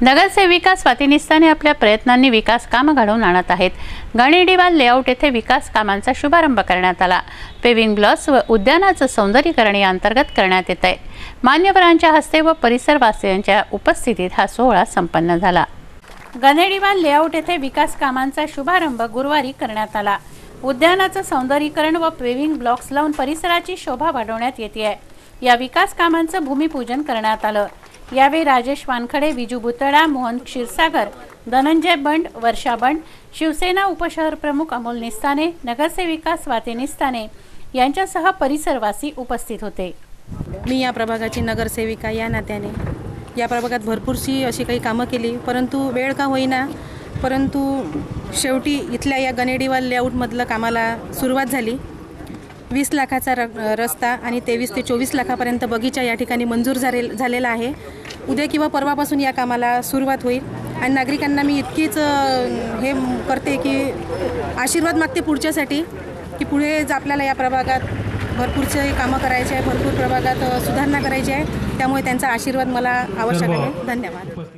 नगरसेविका स्वाती निस्ताने आपल्या प्रयत्नांनी विकास कामं घडवून आणत आहेत। गणेडीवाल लेआउट येथे विकास कामांचा शुभारंभ करण्यात आला। पेव्हिंग ब्लॉक्स व उद्यानाचं सौंदर्यीकरण या अंतर्गत करण्यात येत आहे। मान्यवरांच्या हस्ते व परिसरवासियांच्या उपस्थितीत हा सोहळा संपन्न झाला। गणेडीवाल लेआउट येथे विकास कामांचा शुभारंभ गुरुवारी करण्यात आला। उद्यानाचं सौंदर्यीकरण व पेव्हिंग ब्लॉक्स लावून परिसराची शोभा वाढवण्यात येते आहे। या विकास कामांचं भूमिपूजन करण्यात आलं। यावेळी राजेश वानखडे, विजू बुतडा, मोहन क्षीरसागर, धनंजय बंड, वर्षा बंड, शिवसेना उपशहर प्रमुख अमोल निस्ताने, नगरसेविका स्वाती निस्ताने यांच्यासह परिसरवासी उपस्थित होते। मी या प्रभागाची नगरसेविका या नात्याने या प्रभागात भरपूरशी अशी काही कामं केली, परंतु वेळ का होईना, परंतु शेवटी इथल्या या गणेडीवाल लेआउटमधलं कामाला सुरुवात झाली। 20 लाखाचा रस्ता आणि 23 ते 24 लाखापर्यंत बगीचा या ठिकाणी मंजूर झालेला आहे। उद्या किंवा परवापासून या कामाला सुरुवात होईल आणि नागरिकांना मी इतकीच हे करते की आशीर्वाद मागते पुढच्यासाठी की पुढे आपल्याला या प्रभागात भरपूरचे कामं करायचे आहे, भरपूर प्रभागात सुधारणा करायची आहे, त्यामुळे त्यांचा आशीर्वाद मला आवश्यक आहे। धन्यवाद।